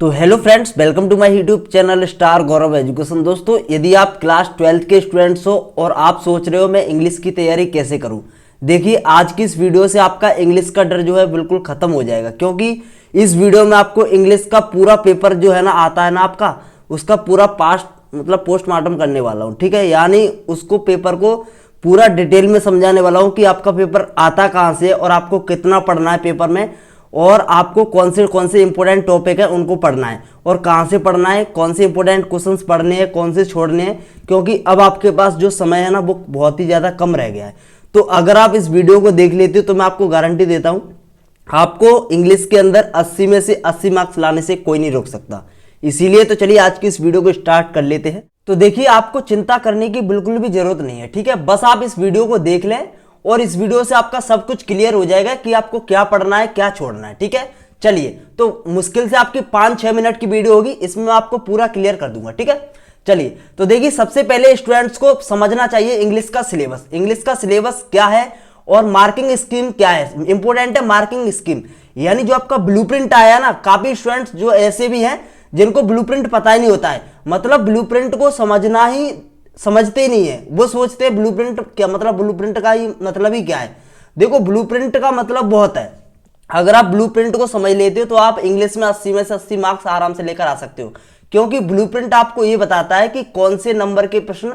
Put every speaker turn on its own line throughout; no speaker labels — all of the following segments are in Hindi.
तो hello friends, welcome to my YouTube channel star Gaurav education. दोस्तों, यदि आप क्लास 12th के स्टूडेंट्स हो और आप सोच रहे हो मैं इंग्लिश की तैयारी कैसे करूं, देखिए आज की इस वीडियो से आपका इंग्लिश का डर जो है बिल्कुल खत्म हो जाएगा। क्योंकि इस वीडियो में आपको इंग्लिश का पूरा पेपर जो है ना आता है ना आपका, उसका पूरा पास्ट मतलब पोस्टमार्टम करने वाला हूँ। ठीक है, यानी उसको पेपर को पूरा डिटेल में समझाने वाला हूँ कि आपका पेपर आता कहाँ से और आपको कितना पढ़ना है पेपर में, और आपको कौन से इंपॉर्टेंट टॉपिक है उनको पढ़ना है और कहाँ से पढ़ना है, कौन से इंपॉर्टेंट क्वेश्चंस पढ़ने हैं, कौन से छोड़ने हैं। क्योंकि अब आपके पास जो समय है ना वो बहुत ही ज़्यादा कम रह गया है। तो अगर आप इस वीडियो को देख लेते हो तो मैं आपको गारंटी देता हूँ आपको इंग्लिश के अंदर 80 में से 80 मार्क्स लाने से कोई नहीं रोक सकता। इसीलिए तो चलिए आज की इस वीडियो को स्टार्ट कर लेते हैं। तो देखिए, आपको चिंता करने की बिल्कुल भी जरूरत नहीं है। ठीक है, बस आप इस वीडियो को देख लें और इस वीडियो से आपका सब कुछ क्लियर हो जाएगा कि आपको क्या पढ़ना है, क्या छोड़ना है। ठीक है, चलिए, तो मुश्किल से आपकी 5-6 मिनट की वीडियो होगी, इसमें मैं आपको पूरा क्लियर कर दूंगा। ठीक है, चलिए, तो देखिए सबसे पहले स्टूडेंट्स को समझना चाहिए इंग्लिश का सिलेबस। इंग्लिश का सिलेबस क्या है और मार्किंग स्कीम क्या है। इंपॉर्टेंट है मार्किंग स्कीम, यानी जो आपका ब्लूप्रिंट आया ना। काफी स्टूडेंट्स जो ऐसे भी हैं जिनको ब्लूप्रिंट पता ही नहीं होता है, मतलब ब्लूप्रिंट को समझते ही नहीं है। वो सोचते हैं ब्लूप्रिंट क्या मतलब, ब्लूप्रिंट का ही मतलब ही क्या है। देखो, ब्लूप्रिंट का मतलब बहुत है। अगर आप ब्लूप्रिंट को समझ लेते हो तो आप इंग्लिश में 80 में से 80 मार्क्स आराम से लेकर आ सकते हो। क्योंकि ब्लूप्रिंट आपको ये बताता है कि कौन से नंबर के प्रश्न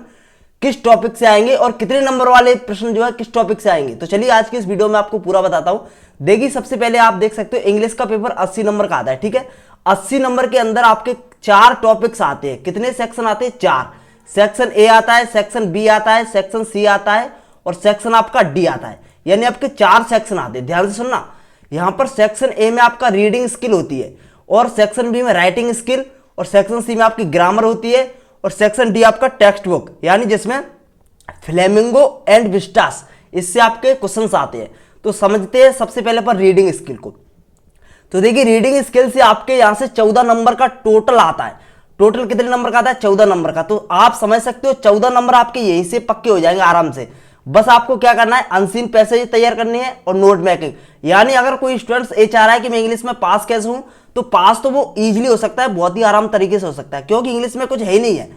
किस टॉपिक से आएंगे और कितने नंबर वाले प्रश्न जो है किस टॉपिक से आएंगे। तो चलिए आज की इस वीडियो में आपको पूरा बताता हूं। देखिए, सबसे पहले आप देख सकते हो इंग्लिश का पेपर 80 नंबर का आता है। ठीक है, 80 नंबर के अंदर आपके 4 टॉपिक्स आते हैं। कितने सेक्शन आते हैं? 4। सेक्शन ए आता है, सेक्शन बी आता है, सेक्शन सी आता है और सेक्शन आपका डी आता है। यानी आपके 4 सेक्शन आते हैं। ध्यान से सुनना, यहां पर सेक्शन ए में आपका रीडिंग स्किल होती है और सेक्शन बी में राइटिंग स्किल और सेक्शन सी में आपकी ग्रामर होती है और सेक्शन डी आपका टेक्स्ट बुक, यानी जिसमें फ्लेमिंगो एंड विस्टास इससे आपके क्वेश्चंस आते हैं। तो समझते हैं सबसे पहले पर रीडिंग स्किल को। तो देखिए, रीडिंग स्किल से आपके यहां से 14 नंबर का टोटल आता है। टोटल कितने नंबर का आता है? 14 नंबर का। तो आप समझ सकते हो 14 नंबर आपके यहीं से पक्के हो जाएंगे आराम से। बस आपको क्या करना है, अनसीन पैसेज तैयार करनी है और नोट मेकिंग। यानी अगर कोई स्टूडेंट्स ये चाह रहा है कि मैं इंग्लिश में पास कैसे हूं, तो पास तो वो इजीली हो सकता है, बहुत ही आराम तरीके से हो सकता है। क्योंकि इंग्लिश में कुछ है ही नहीं है,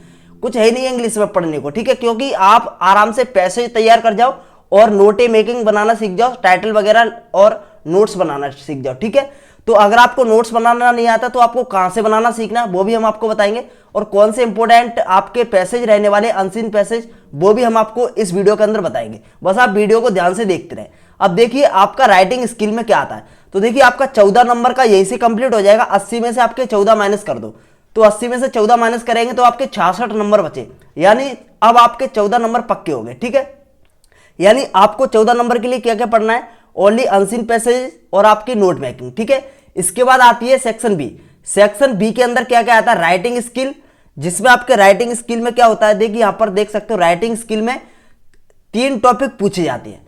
कुछ है ही नहीं है इंग्लिश में पढ़ने को। ठीक है, क्योंकि आप आराम से पैसेज तैयार कर जाओ और नोटे मेकिंग बनाना सीख जाओ, टाइटल वगैरह और नोट्स बनाना सीख जाओ। ठीक है, तो अगर आपको नोट्स बनाना नहीं आता तो आपको कहां से बनाना सीखना है वो भी हम आपको बताएंगे, और कौन से इंपॉर्टेंट आपके पैसेज रहने वाले अनसीन पैसेज वो भी हम आपको इस वीडियो के अंदर बताएंगे। बस आप वीडियो को ध्यान से देखते रहें। अब देखिए आपका राइटिंग स्किल में क्या आता है। तो देखिए, आपका 14 नंबर का यहीं से कंप्लीट हो जाएगा। 80 में से आपके 14 माइनस कर दो, तो 80 में से 14 माइनस करेंगे तो आपके 66 नंबर बचे। यानी अब आपके 14 नंबर पक्के हो गए। ठीक है, यानी आपको 14 नंबर के लिए क्या क्या पढ़ना है? ओनली अनसीन पैसेज और आपकी नोट मेकिंग। ठीक है, इसके बाद आती है सेक्शन बी। सेक्शन बी के अंदर क्या क्या आता है? राइटिंग स्किल, जिसमें आपके राइटिंग स्किल में क्या होता है, देखिए यहां पर देख सकते हो राइटिंग स्किल में 3 टॉपिक पूछे जाते हैं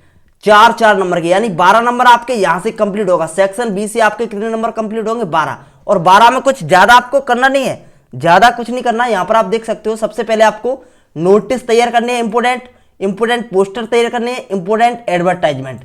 4-4 नंबर के, यानी 12 नंबर आपके यहां से कंप्लीट होगा। सेक्शन बी से आपके कितने नंबर कंप्लीट होंगे? 12। और 12 में कुछ ज्यादा आपको करना नहीं है, ज्यादा कुछ नहीं करना है। यहां पर आप देख सकते हो सबसे पहले आपको नोटिस तैयार करने हैं, इंपोर्टेंट पोस्टर तैयार करने हैं, important advertisement.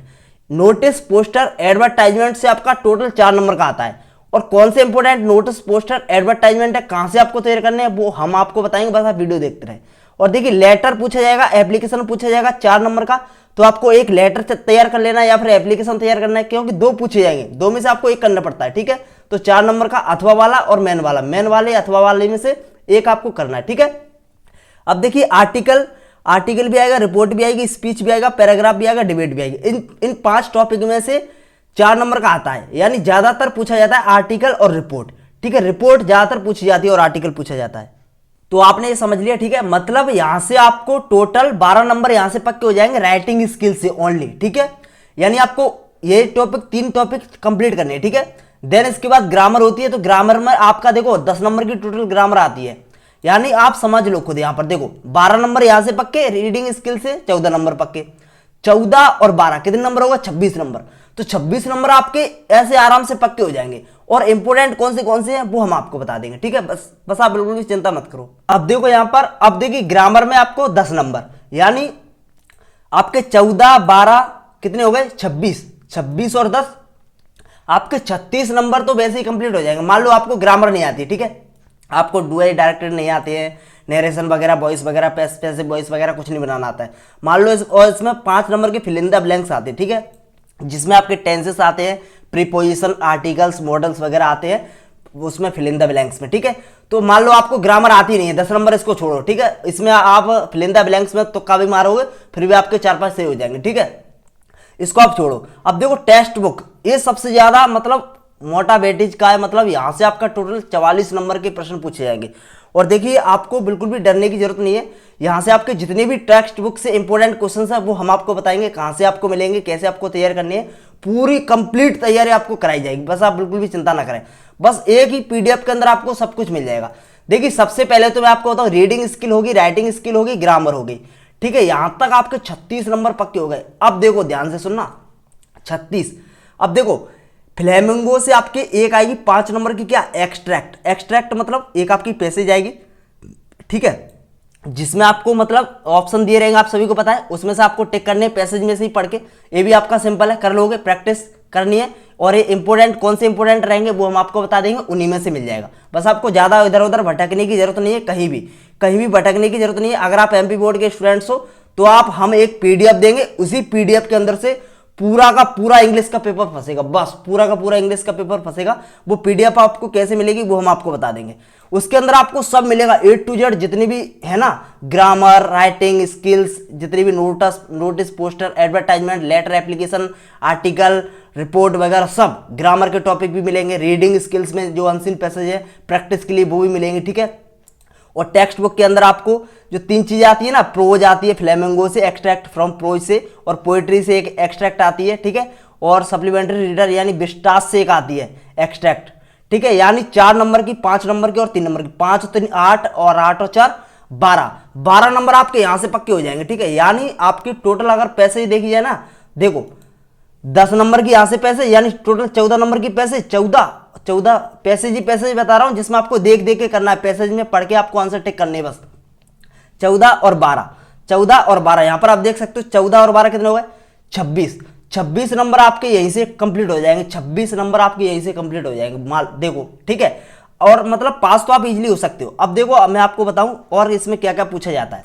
Notice, poster, advertisement से आपका टोटल 4 नंबर का आता है। और कौन से इंपोर्टेंट नोटिस, पोस्टर, एडवर्टाइजमेंट है, कहां से आपको तैयार करने हैं वो हम आपको बताएंगे। बस आप वीडियो देखते रहे। और देखिए, लेटर पूछा जाएगा, एप्लीकेशन पूछा जाएगा 4 नंबर का। तो आपको एक लेटर तैयार कर लेना है या फिर एप्लीकेशन तैयार करना है, क्योंकि 2 पूछे जाएंगे, 2 में से आपको एक करना पड़ता है। ठीक है, तो 4 नंबर का अथवा वाला और मेन वाला, मेन वाले अथवा वाले में से एक आपको करना है। ठीक है, अब देखिए आर्टिकल भी आएगा, रिपोर्ट भी आएगी, स्पीच भी आएगा, पैराग्राफ भी आएगा, डिबेट भी आएगी। इन 5 टॉपिक में से 4 नंबर का आता है। यानी ज्यादातर पूछा जाता है आर्टिकल और रिपोर्ट। ठीक है, रिपोर्ट ज्यादातर पूछी जाती है और आर्टिकल पूछा जाता है। तो आपने ये समझ लिया। ठीक है, मतलब यहां से आपको टोटल 12 नंबर यहां से पक्के हो जाएंगे राइटिंग स्किल से ओनली। ठीक है, यानी आपको ये टॉपिक 3 टॉपिक कंप्लीट करने हैं। ठीक है, देन इसके बाद ग्रामर होती है। तो ग्रामर में आपका देखो 10 नंबर की टोटल ग्रामर आती है। यानी आप समझ लो खुद, यहां पर देखो 12 नंबर यहां से पक्के, रीडिंग स्किल से 14 नंबर पक्के। 14 और 12 कितने नंबर होगा? 26 नंबर। तो 26 नंबर आपके ऐसे आराम से पक्के हो जाएंगे। और इंपोर्टेंट कौन से हैं वो हम आपको बता देंगे। ठीक है, बस आप बिल्कुल भी चिंता मत करो। अब देखो यहां पर, अब देखिए ग्रामर में आपको 10 नंबर, यानी आपके 14, 12 कितने हो गए? 26 और 10 आपके 36 नंबर तो वैसे ही कंप्लीट हो जाएंगे। मान लो आपको ग्रामर नहीं आती, ठीक है, आपको डू आई डायरेक्टेड नहीं आते हैं, नरेशन वगैरह वॉइस वगैरह पैसिव वॉइस वगैरह कुछ नहीं बनाना आता है। मान लो और इसमें 5 नंबर के फिल इन द ब्लैंक्स आते हैं, ठीक है, जिसमें आपके टेंसेस आते हैं, प्रीपोजिशन, आर्टिकल्स, मॉडल्स वगैरह आते हैं उसमें फिल इन द ब्लैंक्स में, ठीक है। तो मान लो आपको ग्रामर आती नहीं है, 10 नंबर इसको छोड़ो, ठीक है, इसमें आप फिल इन द ब्लैंक्स में तुक्का भी मारोगे फिर भी आपके 4-5 सही हो जाएंगे, ठीक है, इसको आप छोड़ो। अब देखो टेक्स्ट बुक, ये सबसे ज्यादा मतलब मोटा वेटेज का है, मतलब यहां से आपका टोटल 44 नंबर के प्रश्न पूछे जाएंगे। और देखिए आपको बिल्कुल भी डरने की जरूरत नहीं है, यहां से आपके जितने भी टेक्स्ट बुक से इंपॉर्टेंट क्वेश्चंस है वो हम आपको बताएंगे, कहां से आपको मिलेंगे, कैसे आपको तैयार करनी है, पूरी कंप्लीट तैयारी आपको कराई जाएगी। बस आप बिल्कुल भी चिंता ना करें, बस एक ही पीडीएफ के अंदर आपको सब कुछ मिल जाएगा। देखिए सबसे पहले तो मैं आपको बताऊं, रीडिंग स्किल होगी, राइटिंग स्किल होगी, ग्रामर होगी, ठीक है, यहां तक आपके 36 नंबर पक्के हो गए। अब देखो ध्यान से सुनना, 36। अब देखो फ्लेमिंगो से आपके एक आएगी 5 नंबर की क्या, एक्सट्रैक्ट। एक्सट्रैक्ट मतलब एक आपकी पैसेज आएगी, ठीक है, जिसमें आपको मतलब ऑप्शन दिए रहेंगे, आप सभी को पता है, उसमें से आपको टिक करने पैसेज में से ही पढ़ के, ये भी आपका सिंपल है, कर लोगे, प्रैक्टिस करनी है। और ये इंपोर्टेंट कौन से इंपोर्टेंट रहेंगे वो हम आपको बता देंगे, उन्हीं में से मिल जाएगा। बस आपको ज्यादा इधर उधर भटकने की जरूरत नहीं है, कहीं भी भटकने की जरूरत नहीं है। अगर आप एमपी बोर्ड के स्टूडेंट्स हो तो आप हम एक पीडीएफ देंगे, उसी पीडीएफ के अंदर से पूरा का पूरा इंग्लिश का पेपर फंसेगा, बस पूरा का पूरा इंग्लिश का पेपर फंसेगा। वो पीडीएफ आपको कैसे मिलेगी वो हम आपको बता देंगे। उसके अंदर आपको सब मिलेगा, A to Z जितनी भी है ना, ग्रामर, राइटिंग स्किल्स, जितनी भी notice, poster, advertisement, letter, application, article, report वगैरह सब ग्रामर के टॉपिक भी मिलेंगे। रीडिंग स्किल्स में जो अनसीन पैसेज है प्रैक्टिस के लिए वो भी मिलेंगे, ठीक है। और टेक्स्ट बुक के अंदर आपको जो 3 चीजें आती है ना, प्रोज आती है फ्लेमिंगो से, एक्सट्रैक्ट फ्रॉम प्रोज से, और पोएट्री से एक एक्सट्रैक्ट आती है, ठीक है, और सप्लीमेंट्री रीडर यानी विस्टास से एक आती है एक्सट्रैक्ट, ठीक है। यानी 4 नंबर की, 5 नंबर की और 3 नंबर की, 5 3 8 और 8 और 4 12 नंबर आपके यहां से पक्के हो जाएंगे, ठीक है। यानी आपकी टोटल अगर पैसे देखी जाए ना, देखो 10 नंबर की यहां से पैसे, यानी टोटल 14 नंबर की पैसे, 14 पैसेज ही पैसेज बता रहा हूं, जिसमें आपको देख देख के करना है, पैसेज में पढ़ के आपको आंसर टिक करने बस। 14 और 12 यहां पर आप देख सकते हो, 14 और 12 कितने हो गए, 26 नंबर आपके यहीं से कंप्लीट हो जाएंगे, 26 नंबर आपके यहीं से कंप्लीट हो जाएंगे, माल देखो, ठीक है। और मतलब पास तो आप इजीली हो सकते हो। अब देखो मैं आपको बताऊं और इसमें क्या क्या पूछा जाता है।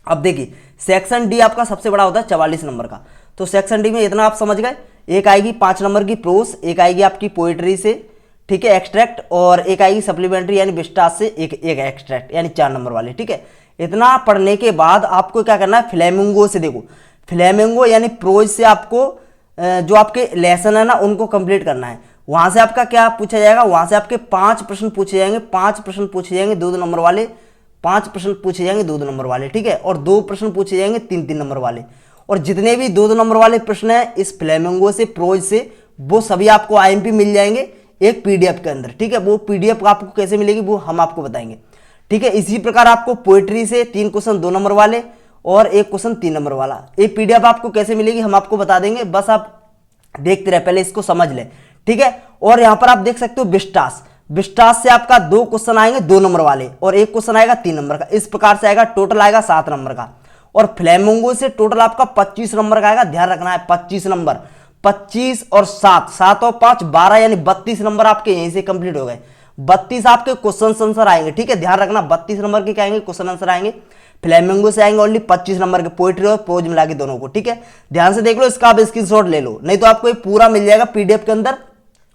अब देखिए सेक्शन डी आपका सबसे बड़ा होता है 44 नंबर का, तो सेक्शन डी में इतना आप समझ गए, एक आएगी 5 नंबर की प्रोस, एक आएगी आपकी पोएट्री से, ठीक है, एक्सट्रैक्ट, और एक आएगी सप्लीमेंट्री यानी विस्टास से एक एक्सट्रैक्ट यानी 4 नंबर वाली, ठीक है। इतना पढ़ने के बाद आपको क्या करना है, फ्लेमिंगो से, देखो फ्लेमिंगो यानी प्रोज से आपको जो आपके लेसन है ना उनको कंप्लीट करना है। वहां से आपका क्या पूछा जाएगा, वहां से आपके 5 प्रश्न पूछे जाएंगे, 5 प्रश्न पूछे जाएंगे 2 नंबर वाले, 5 प्रश्न पूछे जाएंगे 2 नंबर वाले, ठीक है, और 2 प्रश्न पूछे जाएंगे 3 नंबर वाले। और जितने भी 2 नंबर वाले प्रश्न है इस फ्लेमिंगो से, प्रोज से, वो सभी आपको आईएमपी मिल जाएंगे एक पीडीएफ के अंदर, ठीक है। वो पीडीएफ आपको कैसे मिलेगी वो हम आपको बताएंगे, ठीक है। इसी प्रकार आपको पोएट्री से 3 क्वेश्चन 2 नंबर वाले और 1 क्वेश्चन 3 नंबर वाला, एक पीडीएफ आपको कैसे मिलेगी हम आपको बता देंगे, बस आप देखते रहे, पहले इसको समझ ले, ठीक है। और यहां पर आप देख सकते हो विस्टास से आपका 2 क्वेश्चन आएंगे 2 नंबर वाले और 1 क्वेश्चन आएगा 3 नंबर का, इस प्रकार से आएगा, टोटल आएगा 7 नंबर का। और फ्लेमिंगो से टोटल आपका 25 नंबर का आएगा, ध्यान रखना है 25 नंबर, 25 और 7 और 5 12 यानी 32 नंबर आपके यहीं से कंप्लीट हो गए। 32 आपके क्वेश्चन आंसर आएंगे, ठीक है, ध्यान रखना 32 नंबर के क्या आएंगे, क्वेश्चन आंसर आएंगे। फ्लेमिंगो से आएंगे ओनली 25 नंबर के, पोएट्री और प्रोज मिला के दोनों को, ठीक है। ध्यान से देख लो, इसका आप स्क्रीनशॉट ले लो, नहीं तो आपको ये पूरा मिल जाएगा पीडीएफ के अंदर।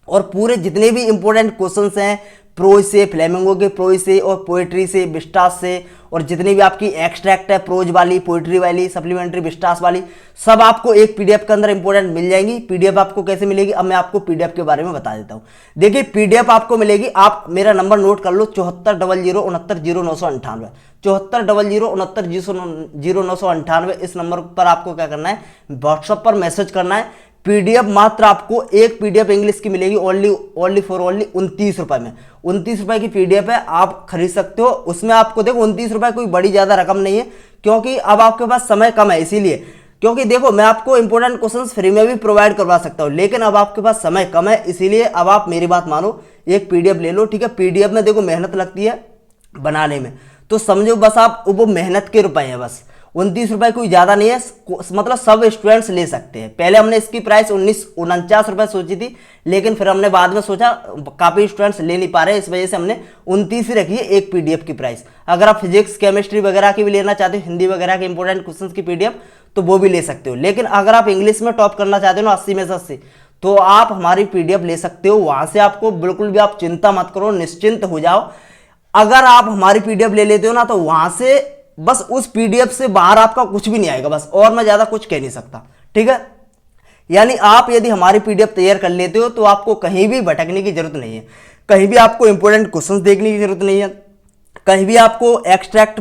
और पूरे जितने भी इंपॉर्टेंट क्वेश्चंस हैं प्रोज से, फ्लेमिंगो के प्रोज से और पोएट्री से, विस्टास से, और जितनी भी आपकी एक्सट्रैक्ट है प्रोज वाली, पोएट्री वाली, सप्लीमेंट्री, विस्टास वाली, सब आपको एक पीडीएफ के अंदर इंपॉर्टेंट मिल जाएंगी। पीडीएफ आपको कैसे मिलेगी अब मैं आपको पीडीएफ के बारे में बता देता हूं। देखिए पीडीएफ आपको मिलेगी, आप मेरा नंबर नोट कर लो, 7400690998, 7400690998, इस नंबर पर आपको क्या करना है, व्हाट्सएप पर मैसेज करना है। पीडीएफ मात्र आपको एक पीडीएफ इंग्लिश की मिलेगी ओनली 29 रुपए में, 29 रुपए की पीडीएफ है, आप खरीद सकते हो। उसमें आपको देखो 29 रुपए कोई बड़ी ज्यादा रकम नहीं है, क्योंकि अब आपके पास समय कम है, इसीलिए, क्योंकि देखो मैं आपको इंपॉर्टेंट क्वेश्चंस फ्री में भी प्रोवाइड करवा सकता हूं, लेकिन अब आपके पास समय कम है, इसीलिए अब आप मेरी बात मानो, एक पीडीएफ ले लो, ठीक है। पीडीएफ में देखो मेहनत लगती है बनाने में, तो समझो बस आप वो मेहनत के रुपए हैं बस, ₹29 कोई ज़्यादा नहीं है, मतलब सब स्टूडेंट्स ले सकते हैं। पहले हमने इसकी प्राइस 49 रुपये सोची थी, लेकिन फिर हमने बाद में सोचा काफ़ी स्टूडेंट्स ले नहीं पा रहे, इस वजह से हमने 29 ही रखी है एक PDF की प्राइस। अगर आप फिजिक्स केमिस्ट्री वगैरह की भी लेना चाहते हो, हिंदी वगैरह के इंपॉर्टेंट क्वेश्चन की PDF, तो वो भी ले सकते हो। लेकिन अगर आप इंग्लिश में टॉप करना चाहते हो ना 80 में से 80, तो आप हमारी PDF ले सकते हो। वहाँ से आपको बिल्कुल भी आप चिंता मत करो, निश्चिंत हो जाओ। अगर आप हमारी PDF ले लेते हो ना, तो वहाँ से बस उस PDF से बाहर आपका कुछ भी नहीं आएगा बस, और मैं ज़्यादा कुछ कह नहीं सकता, ठीक है। यानी आप यदि हमारी PDF तैयार कर लेते हो तो आपको कहीं भी भटकने की जरूरत नहीं है, कहीं भी आपको इंपॉर्टेंट क्वेश्चंस देखने की जरूरत नहीं है, कहीं भी आपको एक्सट्रैक्ट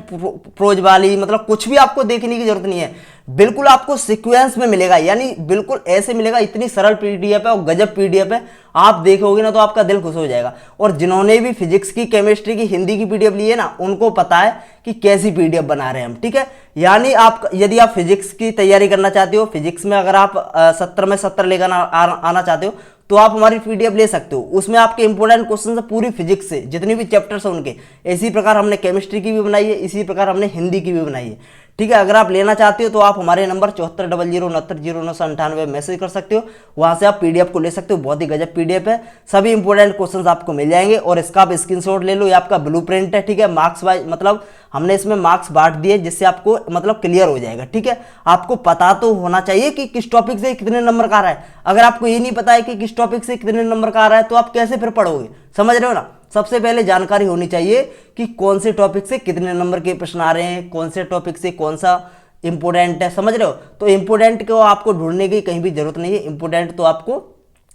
प्रोज वाली मतलब कुछ भी आपको देखने की जरूरत नहीं है। बिल्कुल आपको सीक्वेंस में मिलेगा, यानी बिल्कुल ऐसे मिलेगा। इतनी सरल PDF है और गजब PDF है, आप देखोगे ना तो आपका दिल खुश हो जाएगा। और जिन्होंने भी फिजिक्स की, केमिस्ट्री की, हिंदी की PDF ली है ना, उनको पता है कि कैसी PDF बना रहे हैं हम, ठीक है। यानी आप यदि आप फिजिक्स की तैयारी करना चाहते हो, फिजिक्स में अगर आप 70 में 70 लेकर आना चाहते हो, तो आप हमारी PDF ले सकते हो। उसमें आपके इंपॉर्टेंट क्वेश्चन है पूरी फिजिक्स से, जितने भी चैप्टर्स हैं उनके। इसी प्रकार हमने केमिस्ट्री की भी बनाई है, इसी प्रकार हमने हिंदी की भी बनाई है, ठीक है। अगर आप लेना चाहते हो तो आप हमारे नंबर 7400690998 मैसेज कर सकते हो, वहां से आप PDF को ले सकते हो। बहुत ही गजब PDF है, सभी इंपॉर्टेंट क्वेश्चंस आपको मिल जाएंगे। और इसका आप स्क्रीनशॉट ले लो, ये आपका ब्लूप्रिंट है, ठीक है। मार्क्स वाइज मतलब हमने इसमें मार्क्स बांट दिए, जिससे आपको मतलब क्लियर हो जाएगा, ठीक है। आपको पता तो होना चाहिए कि किस टॉपिक से कितने नंबर का आ रहा है। अगर आपको ये नहीं पता है कि किस टॉपिक से कितने नंबर का आ रहा है, तो आप कैसे फिर पढ़ोगे, समझ रहे हो ना। सबसे पहले जानकारी होनी चाहिए कि कौन से टॉपिक से कितने नंबर के प्रश्न आ रहे हैं, कौन से टॉपिक से कौन सा इंपोर्टेंट है, समझ रहे हो। तो इंपोर्टेंट को आपको ढूंढने की कहीं भी जरूरत नहीं है, इंपोर्टेंट तो आपको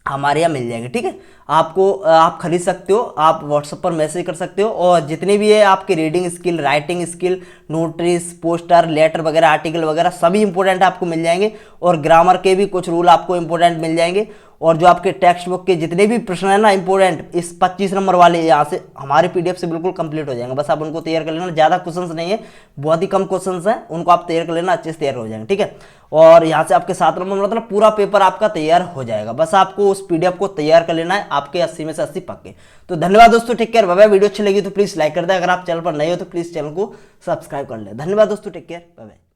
हमारे यहाँ मिल जाएंगे, ठीक है। आपको आप खरीद सकते हो, आप व्हाट्सएप पर मैसेज कर सकते हो। और जितने भी है आपके reading skill, writing skill, notice, poster, letter वगैरह, आर्टिकल वगैरह सभी इंपॉर्टेंट आपको मिल जाएंगे। और ग्रामर के भी कुछ रूल आपको इंपॉर्टेंट मिल जाएंगे। और जो आपके टेक्स्ट बुक के जितने भी प्रश्न है ना इंपॉर्टेंट, इस 25 नंबर वाले यहाँ से हमारे PDF से बिल्कुल कंप्लीट हो जाएंगे। बस आप उनको तैयार कर लेना, ज़्यादा क्वेश्चंस नहीं है, बहुत ही कम क्वेश्चंस हैं, उनको आप तैयार कर लेना, अच्छे से तैयार हो जाएंगे, ठीक है। और यहाँ से आपके 7 नंबर मतलब पूरा पेपर आपका तैयार हो जाएगा। बस आपको उस PDF को तैयार कर लेना है, आपके 80 में से 80 पक्के। तो धन्यवाद दोस्तों, take care, bye bye. Video अच्छी लगी तो प्लीज़ लाइक कर दे, अगर आप चैनल पर नए हो तो प्लीज़ चैनल को सब्सक्राइब कर ले। धन्यवाद दोस्तों, टेक केयर, बाय बाय।